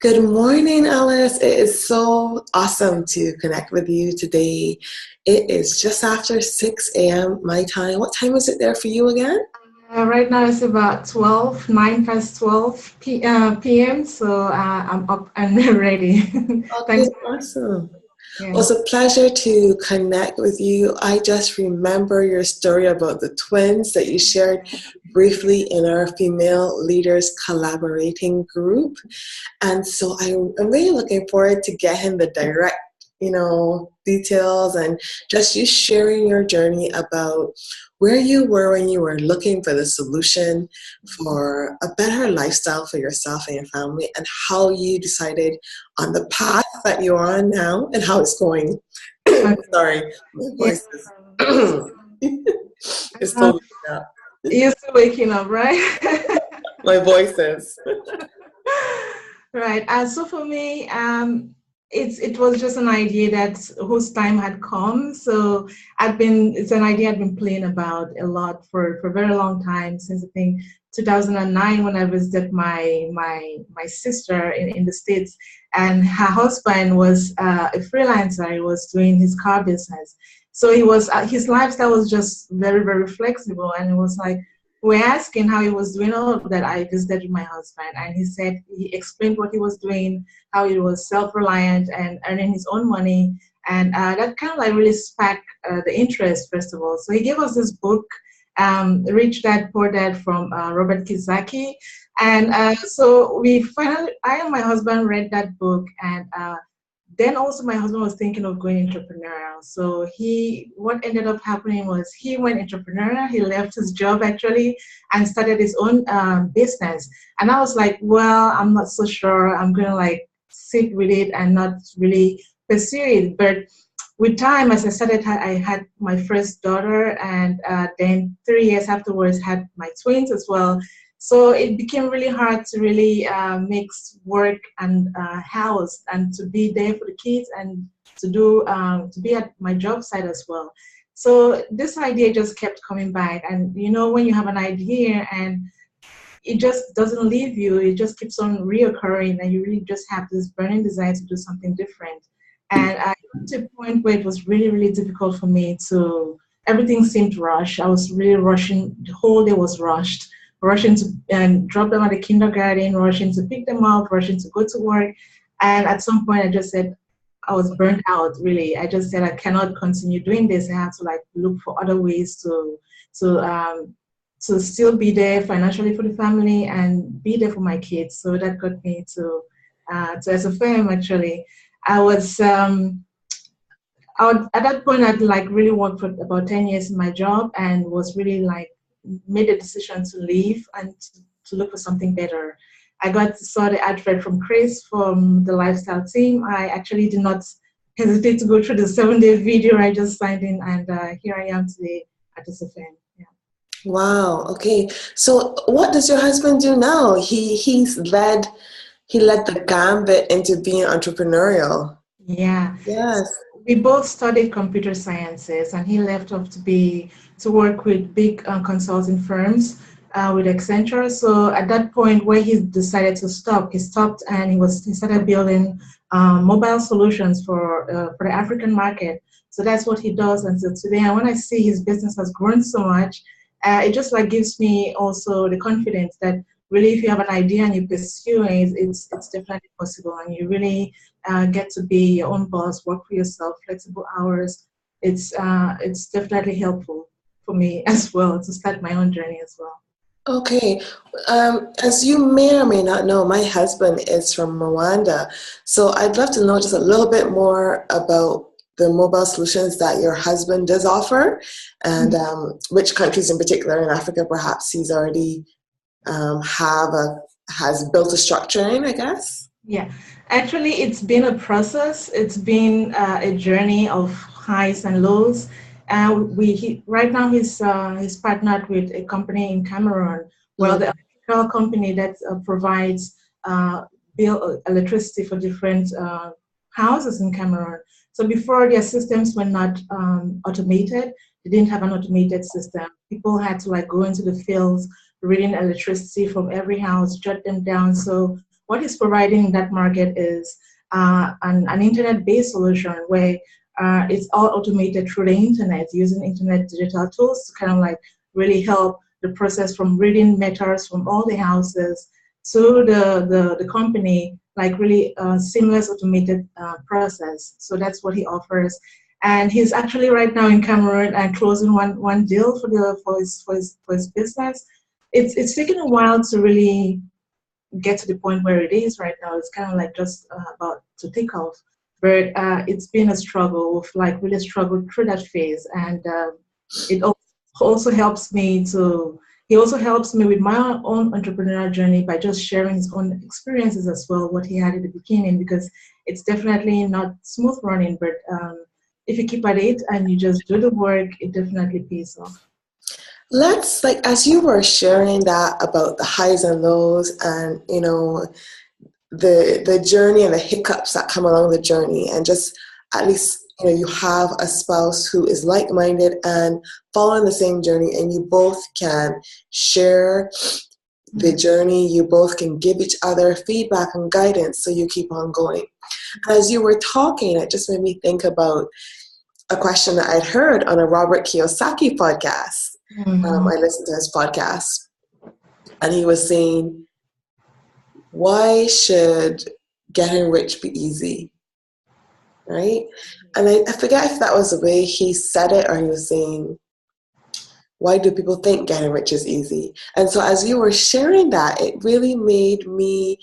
Good morning, Alice. It is so awesome to connect with you today. It is just after 6 a.m. my time. What time is it there for you again? Right now it's about 12, 9 past 12 p.m. So I'm up and ready. Okay, Thanks. awesome. Well, Yeah. it's a pleasure to connect with you. I just remember your story about the twins that you shared briefly in our female leaders collaborating group. And so I'm really looking forward to getting the direct, details and just you sharing your journey about where you were when you were looking for the solution for a better lifestyle for yourself and your family and how you decided on the path that you're on now and how it's going. Okay. Sorry, my Yeah. voice is So, it's uh, totally up. you're still waking up, right? My voice is. Right. So for me, it was just an idea that whose time had come. So it's an idea I've been playing about a lot for a very long time, since I think 2009, when I visited my sister in the States, and her husband was a freelancer. He was doing his car business. So his lifestyle was just very, very flexible, and it was like, we're asking how he was doing all of that. I visited with my husband, and he explained what he was doing, how he was self-reliant and earning his own money, and that kind of like really sparked the interest, first of all. So he gave us this book, Rich Dad Poor Dad, from Robert Kiyosaki, and so I and my husband read that book, and then also my husband was thinking of going entrepreneurial. So what ended up happening was he went entrepreneurial. He left his job actually and started his own business. And I was like, well, I'm not so sure. I'm going to like sit with it and not really pursue it. But with time, as I started, I had my first daughter, and then 3 years afterwards had my twins as well. So it became really hard to really mix work and house, and to be there for the kids, and to be at my job site as well. So this idea just kept coming back, and when you have an idea and it just doesn't leave you, it just keeps on reoccurring, and you really just have this burning desire to do something different. And I got to a point where it was really, really difficult for me to. Everything seemed rushed. I was really rushing. The whole day was rushed, rushing to and drop them at the kindergarten, rushing to pick them up, rushing to go to work. And at some point, I just said, I was burnt out. Really, I just said I cannot continue doing this. I have to like look for other ways to still be there financially for the family and be there for my kids. So that got me to SFM actually. I was at that point I'd like really worked for about 10 years in my job, and was really like made a decision to leave and to look for something better. I saw the advert from Chris from the lifestyle team. I actually did not hesitate to go through the 7-day video. I just signed in, and here I am today at SFM. Yeah. Wow. Okay. So what does your husband do now? He led the gambit into being entrepreneurial. Yeah. Yes. We both studied computer sciences, and he left off to work with big consulting firms with Accenture. So at that point where he decided to stop, he stopped, and he started building mobile solutions for the African market. So that's what he does until today. And when I see his business has grown so much, it just like gives me also the confidence that really, if you have an idea and you pursue it, it's definitely possible, and you really get to be your own boss, work for yourself, flexible hours. It's definitely helpful for me as well to start my own journey as well. Okay. As you may or may not know, my husband is from Rwanda. So I'd love to know just a little bit more about the mobile solutions that your husband does offer, and which countries in particular in Africa perhaps he's already has built a structure in, I guess. Yeah, actually, it's been a process. It's been a journey of highs and lows. Right now he's partnered with a company in Cameroon, well, the electrical company that provides bill electricity for different houses in Cameroon. So before, their systems were not automated. They didn't have an automated system. People had to like go into the fields, reading electricity from every house, jot them down. So what he's providing in that market is an internet-based solution where it's all automated through the internet, using internet digital tools to kind of like really help the process from reading matters from all the houses to the company, like really seamless automated process. So that's what he offers. And he's actually right now in Cameroon and closing one deal for his business. It's taken a while to really get to the point where it is right now. It's kind of like just about to take off, but it's been a struggle. We've like really struggled through that phase, and it also helps me to. He also helps me with my own entrepreneurial journey by just sharing his own experiences as well, what he had at the beginning, because it's definitely not smooth running, but if you keep at it and you just do the work, it definitely pays off. Let's, like, as you were sharing that about the highs and lows and, you know, the journey and the hiccups that come along the journey, and just at least, you know, you have a spouse who is like-minded and following the same journey, and you both can share the journey, you both can give each other feedback and guidance so you keep on going. As you were talking, it just made me think about a question that I'd heard on a Robert Kiyosaki podcast. I listened to his podcast, and he was saying, why should getting rich be easy? Right? And I forget if that was the way he said it, or he was saying, why do people think getting rich is easy? And so as you were sharing that, it really made me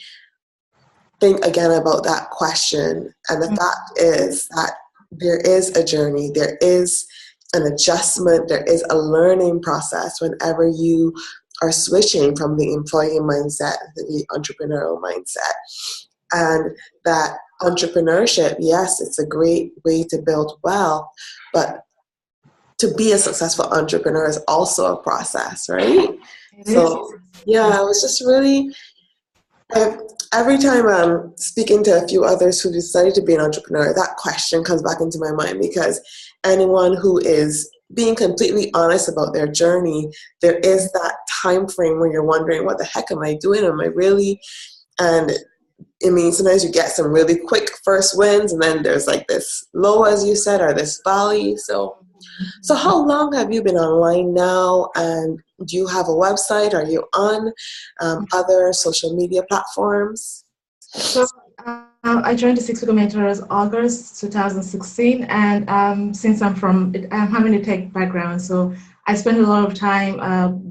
think again about that question. And the fact is that there is a journey, there is an adjustment, there is a learning process whenever you are switching from the employee mindset to the entrepreneurial mindset. And that entrepreneurship, yes, it's a great way to build wealth, but to be a successful entrepreneur is also a process, right? So, yeah, I was just really, every time I'm speaking to a few others who decided to be an entrepreneur, that question comes back into my mind, because anyone who is being completely honest about their journey, there is that time frame where you're wondering, what the heck am I doing? Am I really? And I mean, sometimes you get some really quick first wins, and then there's like this low, as you said, or this valley. So how long have you been online now? And do you have a website? Are you on other social media platforms? So I joined the Six Figure Mentors August 2016, and since I'm having a tech background, so I spent a lot of time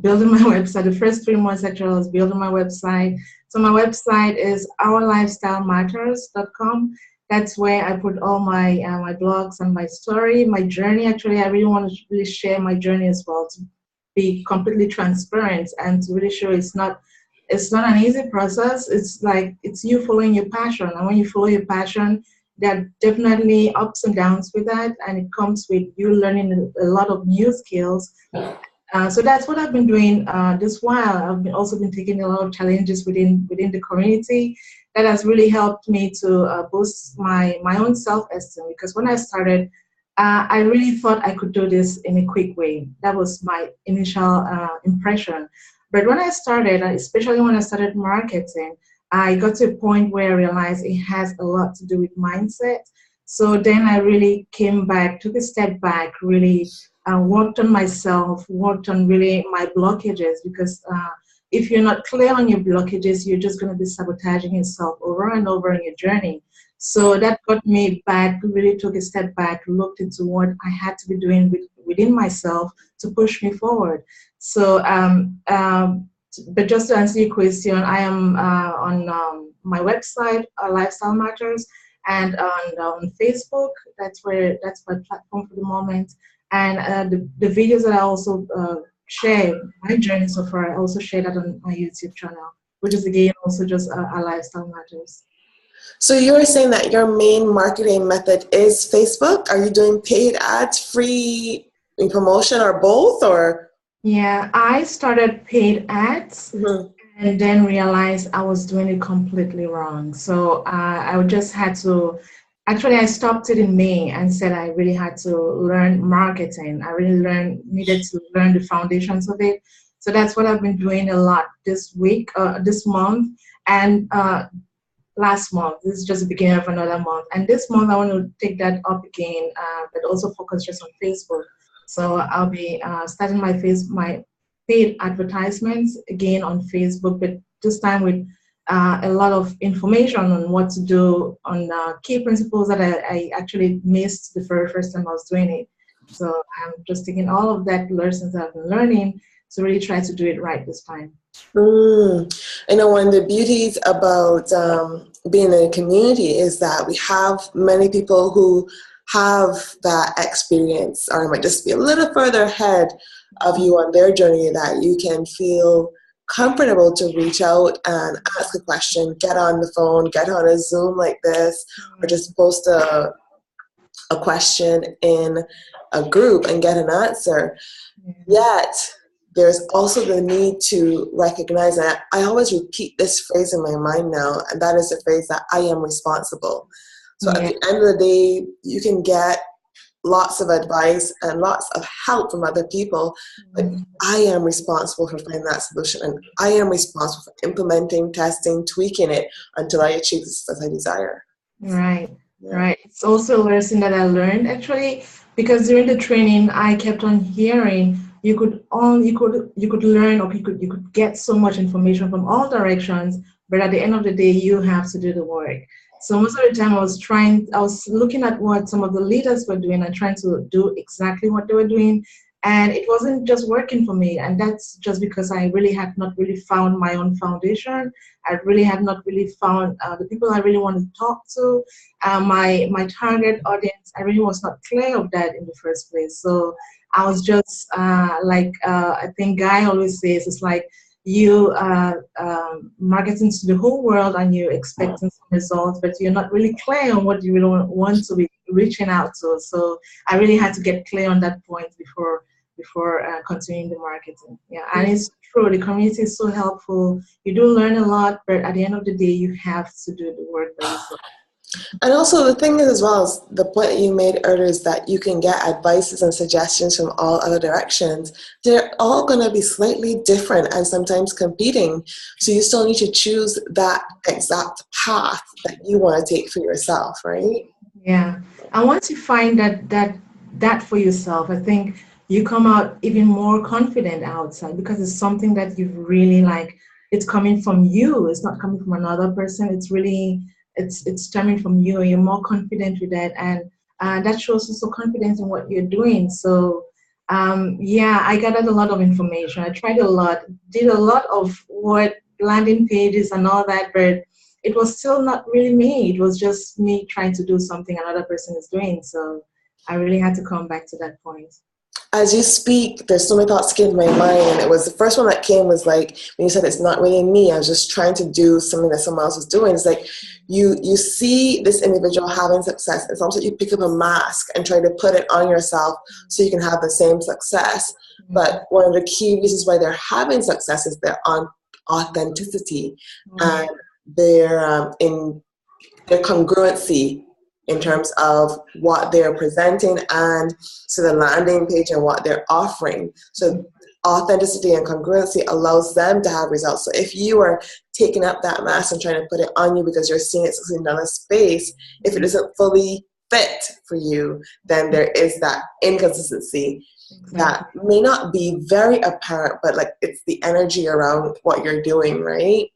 building my website. The first 3 months actually I was building my website. So my website is ourlifestylematters.com. That's where I put all my my blogs and my story, my journey. Actually, I really want to really share my journey as well, to be completely transparent and to really show it's not an easy process. It's like it's you following your passion, and when you follow your passion, there are definitely ups and downs with that, and it comes with you learning a lot of new skills. So that's what I've been doing this while. I've also been taking a lot of challenges within the community. That has really helped me to boost my own self-esteem, because when I started, I really thought I could do this in a quick way. That was my initial impression. But when I started, especially when I started marketing, I got to a point where I realized it has a lot to do with mindset. So then I really came back, took a step back, really worked on myself, worked on really my blockages, because if you're not clear on your blockages, you're just going to be sabotaging yourself over and over in your journey. So that got me back, really took a step back, looked into what I had to be doing within myself to push me forward. So, but just to answer your question, I am on my website, Lifestyle Matters, and on Facebook. That's my platform for the moment. And the videos that I also share, my journey so far, I also share that on my YouTube channel, which is again also just a Lifestyle Matters. So you're saying that your main marketing method is Facebook? Are you doing paid ads, free promotion, or both? Or yeah, I started paid ads and then realized I was doing it completely wrong. So I just had to. Actually, I stopped it in May and said I really had to learn marketing. I really needed to learn the foundations of it. So that's what I've been doing a lot this week, this month. And last month. This is just the beginning of another month. And this month, I want to take that up again, but also focus just on Facebook. So I'll be starting my paid advertisements again on Facebook, but this time with a lot of information on what to do on key principles that I actually missed the very first time I was doing it. So I'm just taking all of that lessons that I've been learning to really try to do it right this time. You know, one of the beauties about being in a community is that we have many people who have that experience or might just be a little further ahead of you on their journey, that you can feel comfortable to reach out and ask a question, get on the phone, get on a Zoom like this, or just post a question in a group and get an answer. Yet there's also the need to recognize, and I always repeat this phrase in my mind now, and that is the phrase that I am responsible. So at the end of the day, you can get lots of advice and lots of help from other people, but I am responsible for finding that solution, and I am responsible for implementing, testing, tweaking it until I achieve the success I desire. Right. It's also a lesson that I learned actually, because during the training I kept on hearing you could learn, or you could get so much information from all directions, but at the end of the day you have to do the work. So most of the time I was looking at what some of the leaders were doing and trying to do exactly what they were doing, and it wasn't just working for me. And that's just because I really had not really found my own foundation. I really had not really found the people I really want to talk to, my target audience. I really was not clear of that in the first place. So I was just I think Guy always says, it's like you marketing to the whole world and you're expecting some results, but you're not really clear on what you really want to be reaching out to. So I really had to get clear on that point before continuing the marketing. Yeah, and it's true. The community is so helpful. You do learn a lot, but at the end of the day, you have to do the work by yourself. And also the thing is, as well, as the point that you made earlier, is that you can get advices and suggestions from all other directions. They're all going to be slightly different and sometimes competing. So you still need to choose that exact path that you want to take for yourself, right? Yeah. And once you find that for yourself, I think you come out even more confident outside, because it's something that you really like. It's coming from you. It's not coming from another person. It's really it's stemming from you, and you're more confident with that, and that shows also confidence in what you're doing. So I gathered a lot of information. I tried a lot, did a lot of what landing pages and all that, but it was still not really me. It was just me trying to do something another person is doing. So I really had to come back to that point. As you speak, there's so many thoughts came to my mind, and it was the first one that came was like when you said it's not really me. I was just trying to do something that someone else was doing. It's like you see this individual having success. It's almost like you pick up a mask and try to put it on yourself so you can have the same success. But one of the key reasons why they're having success is their authenticity and their congruency in terms of what they're presenting and so the landing page and what they're offering. So authenticity and congruency allows them to have results. So if you are taking up that mask and trying to put it on you because you're seeing it in another space, if it isn't fully fit for you, then there is that inconsistency that may not be very apparent, but like it's the energy around what you're doing, right?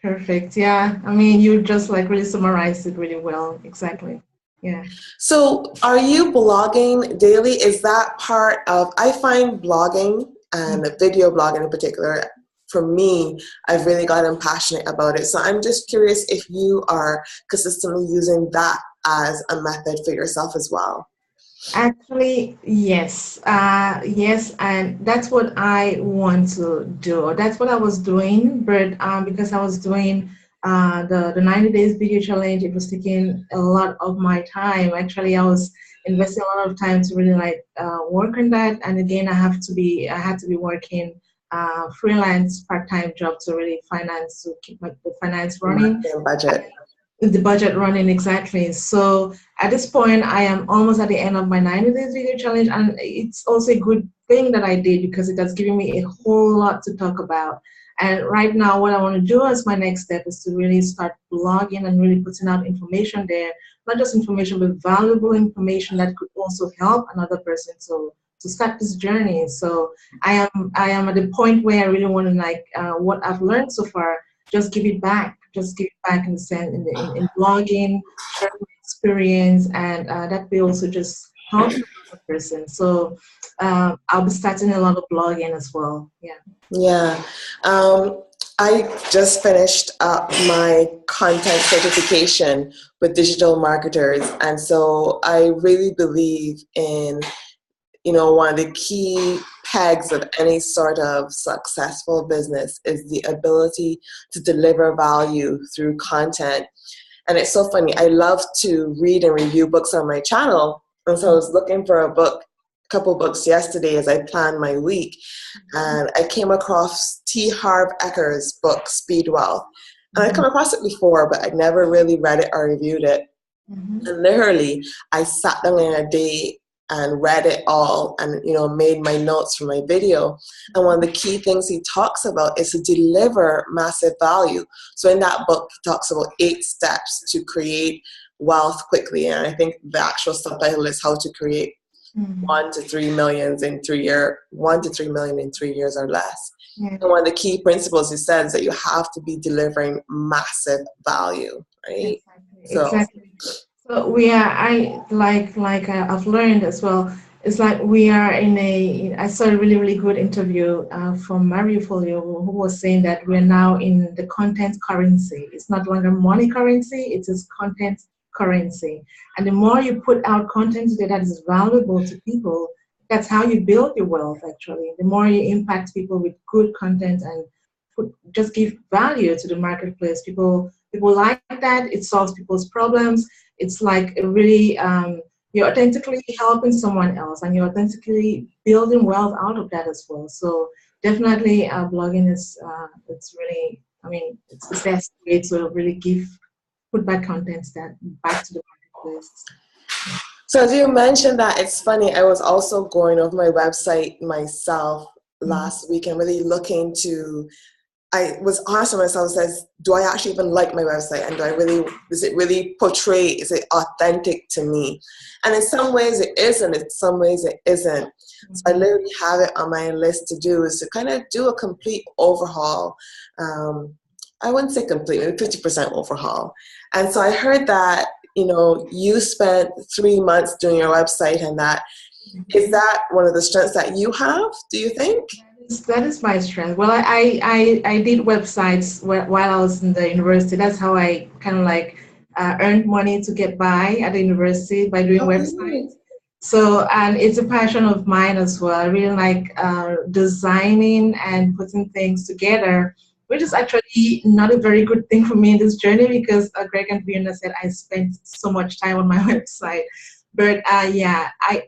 Perfect. Yeah. I mean, you just like really summarized it really well. Exactly. Yeah. So are you blogging daily? Is that part of, I find blogging and video blogging in particular, for me, I've really gotten passionate about it. So I'm just curious if you are consistently using that as a method for yourself as well. Actually, yes. Yes, and that's what I want to do. That's what I was doing, but because I was doing the 90 days video challenge, it was taking a lot of my time. Actually, I was investing a lot of time to really work on that. And again, I had to be working freelance part-time job to really keep the finance running. The budget running, exactly. So at this point, I am almost at the end of my 90 days video challenge, and it's also a good thing that I did because it has given me a whole lot to talk about. And right now, what I want to do as my next step is to really start blogging and really putting out information there, not just information, but valuable information that could also help another person to start this journey. So I am at the point where I really want to, like, what I've learned so far, just give it back, in the sense in blogging, share my experience, and that will also just help another person. So I'll be starting a lot of blogging as well. Yeah. Yeah. I just finished up my content certification with digital marketers. And so I really believe in, one of the key pegs of any sort of successful business is the ability to deliver value through content. And it's so funny. I love to read and review books on my channel. And so I was looking for a couple books yesterday as I planned my week. And I came across T. Harv Eker's book, Speed Wealth. And I'd come across it before, but I'd never really read it or reviewed it. And literally, I sat down in a day and read it all and, made my notes for my video. And one of the key things he talks about is to deliver massive value. So in that book, he talks about 8 steps to create wealth quickly. And I think the actual subtitle is how to create 1 to 3 million in 3 years or less. Yeah. And one of the key principles he says is that you have to be delivering massive value, right? Exactly. So we are, I've learned as well, it's like we are I saw a really, really good interview from Mario Folio, who was saying that we're now in the content currency. It's not longer money currency, it is content currency. And the more you put out content that is valuable to people, that's how you build your wealth, actually. The more you impact people with good content and just give value to the marketplace, people like that. It solves people's problems. It's like a really, you're authentically helping someone else, and you're authentically building wealth out of that as well. So definitely blogging is, it's really, it's the best way to really put back content back to the marketplace. So as you mentioned that, it's funny, I was also going over my website myself last week and really looking to, I was honest with myself, says, do I actually even like my website? And is it really portray, is it authentic to me? And in some ways it isn't, in some ways it isn't. So I literally have it on my list to do, is to kind of do a complete overhaul. I wouldn't say complete, maybe 50% overhaul. And so I heard that, you spent 3 months doing your website, and is that one of the strengths that you have, do you think? That is my strength. Well, I did websites while I was in the university. That's how I kind of earned money to get by at the university, by doing websites. So, and it's a passion of mine as well. I really like designing and putting things together, which is actually not a very good thing for me in this journey, because Greg and Fiona said I spent so much time on my website. But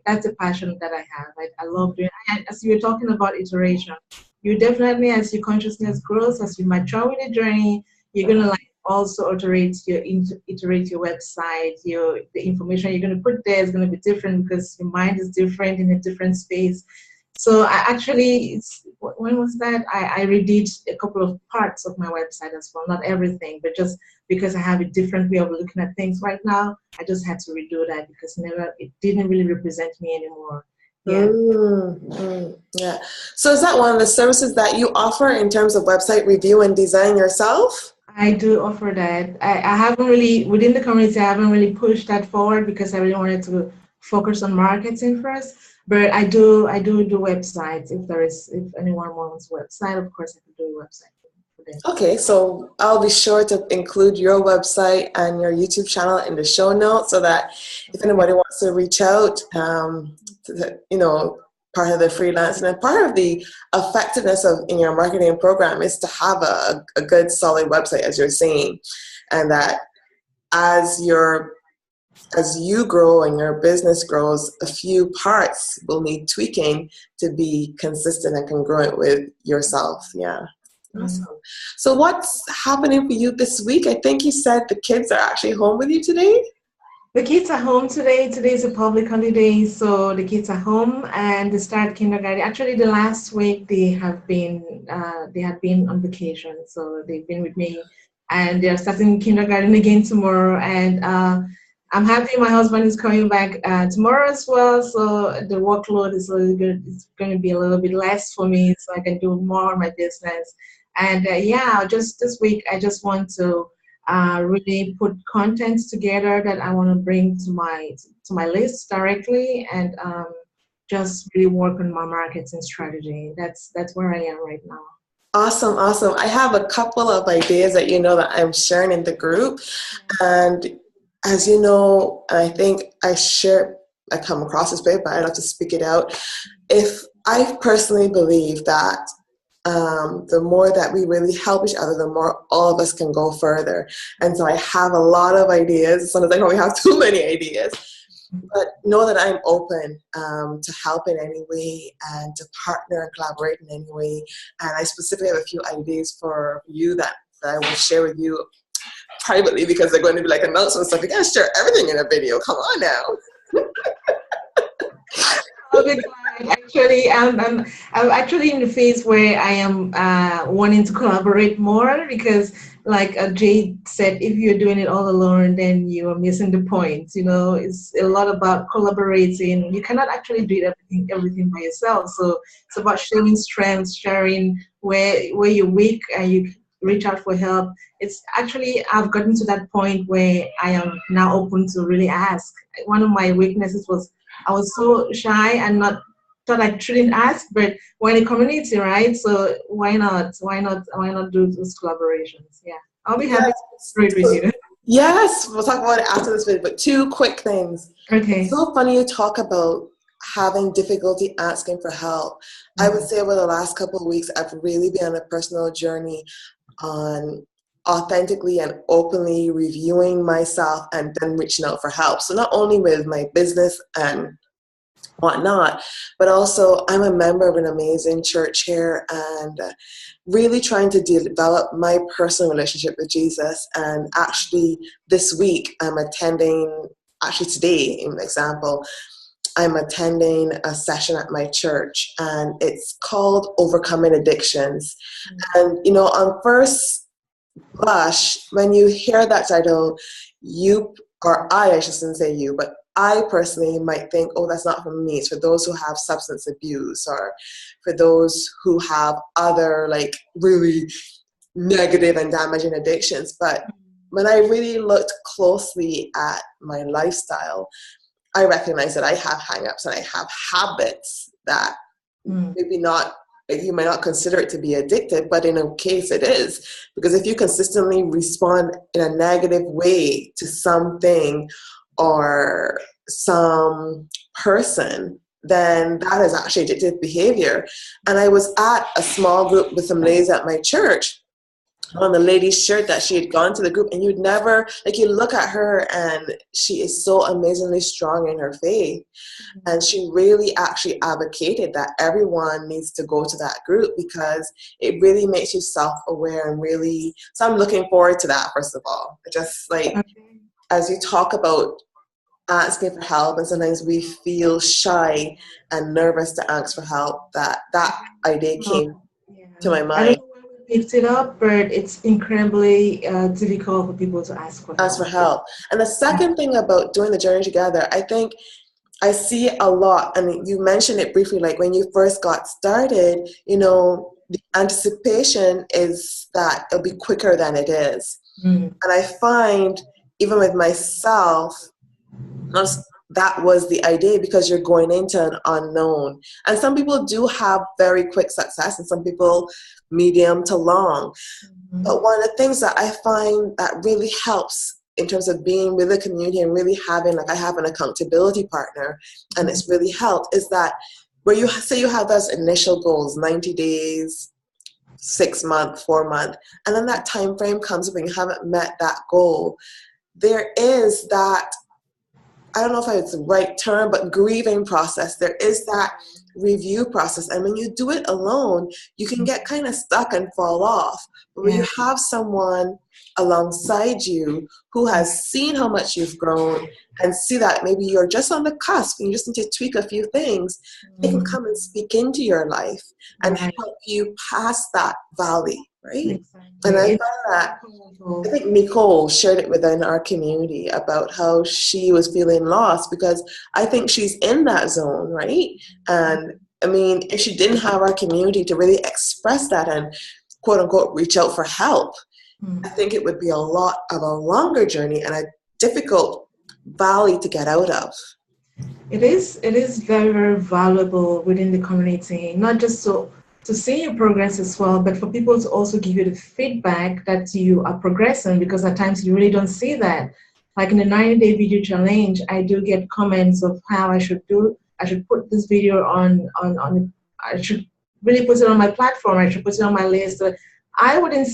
that's a passion that I have. I love doing it. And as you were talking about iteration, you definitely, as your consciousness grows, as you mature with the journey, you're gonna also iterate your website. The information you're gonna put there is gonna be different because your mind is different in a different space. So when was that? I redid a couple of parts of my website as well, not everything, but just because I have a different way of looking at things right now, I just had to redo that because it didn't really represent me anymore. Yeah. Yeah. So is that one of the services that you offer in terms of website review and design yourself? I do offer that. I haven't really, within the community, I haven't really pushed that forward because I really wanted to focus on marketing first. But I do websites. If anyone wants a website, of course I can do a website for them. Okay, so I'll be sure to include your website and your YouTube channel in the show notes so that if anybody wants to reach out, part of the freelancing and part of the effectiveness in your marketing program is to have a good solid website, as you're saying, and that as you grow and your business grows, a few parts will need tweaking to be consistent and congruent with yourself. Yeah. Awesome. So what's happening for you this week? I think you said the kids are actually home with you today? The kids are home today. Today is a public holiday, so the kids are home and they start kindergarten. Actually, the last week they had been on vacation, so they've been with me, and they're starting kindergarten again tomorrow. And I'm happy my husband is coming back tomorrow as well, so the workload is a little good. It's going to be a little bit less for me, so I can do more of my business. And yeah, just this week I just want to really put content together that I want to bring to my list directly, and just really work on my marketing strategy. That's where I am right now. Awesome, awesome. I have a couple of ideas that you know that I'm sharing in the group. And as you know, I think I come across this way, but I like to speak it out. If I personally believe that the more that we really help each other, the more all of us can go further. And so I have a lot of ideas. Sometimes I probably have too many ideas, but know that I'm open to help in any way and to partner and collaborate in any way. And I specifically have a few ideas for you that I will share with you privately, because they're going to be like announcements stuff. You can't share everything in a video. Come on now. I'll be glad. Actually, I'm actually in the phase where I am wanting to collaborate more, because, like Jade said, if you're doing it all alone, then you are missing the point. You know, it's a lot about collaborating. You cannot actually do everything by yourself. So it's about sharing strengths, sharing where you're weak, and you reach out for help. It's actually, I've gotten to that point where I am now open to really ask. One of my weaknesses was I was so shy and not thought I shouldn't ask, but we're in a community, right? So why not? Why not do those collaborations? Yeah, I'll be happy Yes. to read with you. Yes, we'll talk about it after this video, but two quick things. Okay. It's so funny you talk about having difficulty asking for help. I would say over the last couple of weeks, I've really been on a personal journey on authentically and openly reviewing myself and then reaching out for help. So not only with my business and whatnot, but also I'm a member of an amazing church here, and really trying to develop my personal relationship with Jesus. And actually this week I'm attending, actually today in example, I'm attending a session at my church, and it's called Overcoming Addictions. And you know, on first blush, when you hear that title, you, or I shouldn't say you, but I personally might think, oh, that's not for me. It's for those who have substance abuse, or for those who have other like really negative and damaging addictions. But when I really looked closely at my lifestyle, I recognize that I have hang-ups and I have habits that maybe not, you might not consider it to be addictive, but in a case it is. Because if you consistently respond in a negative way to something or some person, then that is actually addictive behavior. And I was at a small group with some ladies at my church. On the lady's shirt that she had gone to the group, and you'd never, like, you look at her and she is so amazingly strong in her faith. And she really actually advocated that everyone needs to go to that group, because it really makes you self-aware and really, so I'm looking forward to that. First of all, just like, as you talk about asking for help, and sometimes we feel shy and nervous to ask for help, that idea came to my mind. Picked it up, but it's incredibly difficult for people to ask for help. Ask for help. And the second thing about doing the journey together, I think I see a lot, and you mentioned it briefly, like when you first got started, you know, the anticipation is that it'll be quicker than it is. And I find, even with myself, that was the idea, because you're going into an unknown. And some people do have very quick success, and some people medium to long. But one of the things that I find that really helps in terms of being with the community and really having, like, I have an accountability partner, and it's really helped, is that where you say you have those initial goals, 90 days, 6 months, 4 months, and then that time frame comes when you haven't met that goal, there is that, I don't know if it's the right term, but grieving process. There is that review process. And when you do it alone, you can get kind of stuck and fall off. But when you have someone alongside you who has seen how much you've grown and see that maybe you're just on the cusp and you just need to tweak a few things, they can come and speak into your life and help you pass that valley, right? Exactly. And I found that, I think Nicole shared it within our community about how she was feeling lost, because I think she's in that zone, right? And I mean, if she didn't have our community to really express that and quote unquote reach out for help, I think it would be a lot of a longer journey and a difficult valley to get out of. It is very, very valuable within the community, not just to see your progress as well, but for people to also give you the feedback that you are progressing, because at times you really don't see that. Like in the 90-day video challenge, I do get comments of how I should put this video on, I should really put it on my platform, I should put it on my list. I didn't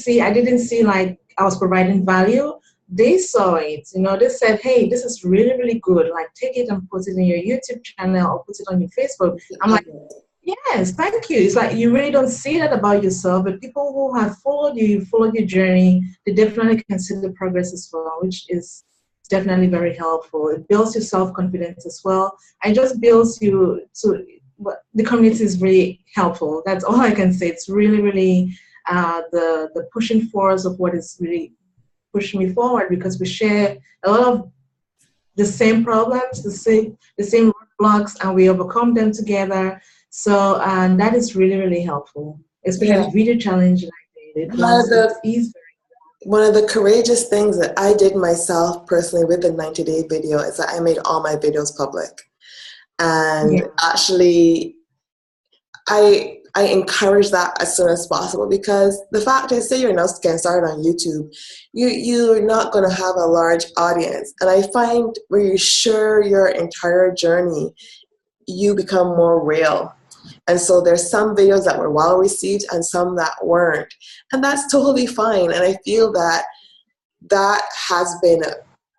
see like I was providing value. They saw it, they said, hey, this is really, really good. Like, take it and put it in your YouTube channel or put it on your Facebook. I'm like, yes, thank you. It's like you really don't see that about yourself, but people who have followed your journey, they definitely can see the progress as well, which is definitely very helpful. It builds your self-confidence as well. And just builds you to, the community is really helpful. That's all I can say. It's really, really the pushing force of what is really pushing me forward, because we share a lot of the same problems, the same roadblocks, and we overcome them together. So that is really, really helpful, especially the video challenge like I did. One of the courageous things that I did myself personally with the 90-day video is that I made all my videos public. And actually, I encourage that as soon as possible, because the fact is, say you're now getting started on YouTube, you're not going to have a large audience. And I find where you share your entire journey, you become more real. And so there's some videos that were well received and some that weren't. And that's totally fine. And I feel that that has been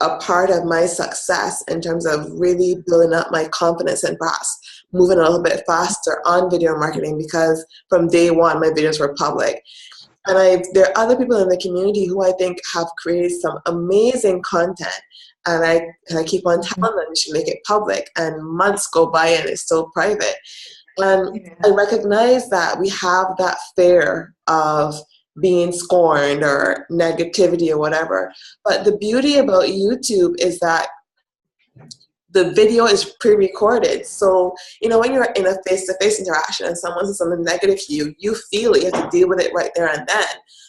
a part of my success in terms of really building up my confidence and perhaps moving a little bit faster on video marketing, because from day one, my videos were public. And there are other people in the community who I think have created some amazing content. And I keep on telling them you should make it public. And months go by and it's still private. And I recognize that we have that fear of being scorned or negativity or whatever. But the beauty about YouTube is that the video is pre-recorded. So, when you're in a face-to-face interaction and someone says something negative to you, you feel it, you have to deal with it right there and then.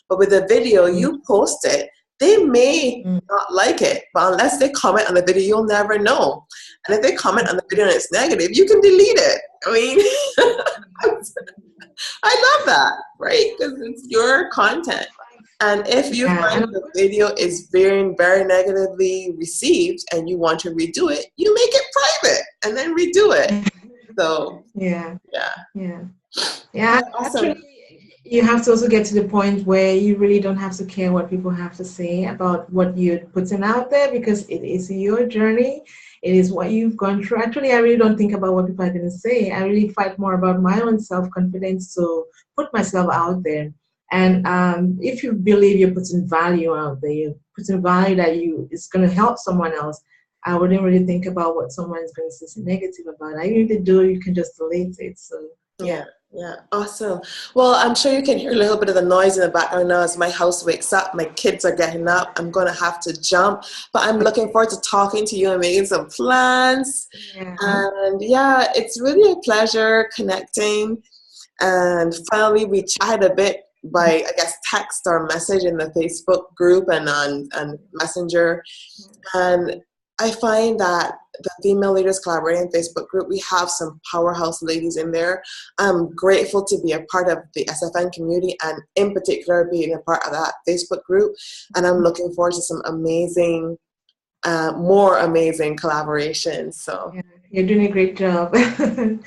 But with the video, you post it. They may not like it, but unless they comment on the video, you'll never know. And if they comment on the video and it's negative, you can delete it. I mean, I love that, right? Because it's your content. And if you find the video is very, very negatively received and you want to redo it, you make it private and then redo it. So, yeah. Awesome. Actually, you have to also get to the point where you really don't have to care what people have to say about what you're putting out there, because it is your journey. It is what you've gone through. Actually, I really don't think about what people are going to say. I really fight more about my own self-confidence to put myself out there. And if you believe you're putting value out there, you're putting value that is going to help someone else, I wouldn't really think about what someone is going to say negative about it. Even if they do, you can just delete it. So, yeah, awesome. Well, I'm sure you can hear a little bit of the noise in the background now as my house wakes up. My kids are getting up. I'm going to have to jump. But I'm looking forward to talking to you and making some plans. And it's really a pleasure connecting. And finally, we chatted a bit by, I guess, text or message in the Facebook group and on Messenger. And I find that the Female Leaders Collaborating Facebook group, we have some powerhouse ladies in there. I'm grateful to be a part of the SFN community and in particular being a part of that Facebook group. And I'm looking forward to some amazing, more amazing collaborations. So. You're doing a great job.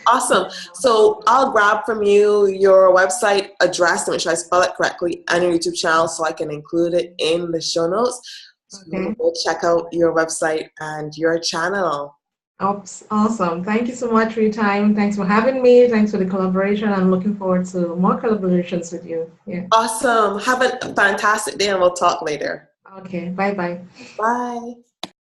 Awesome. So I'll grab from you your website address to make sure I spell it correctly and your YouTube channel so I can include it in the show notes. So we'll check out your website and your channel. Awesome. Thank you so much for your time. Thanks for having me. Thanks for the collaboration. I'm looking forward to more collaborations with you. Yeah. Awesome. Have a fantastic day and we'll talk later. Okay. Bye-bye. Bye.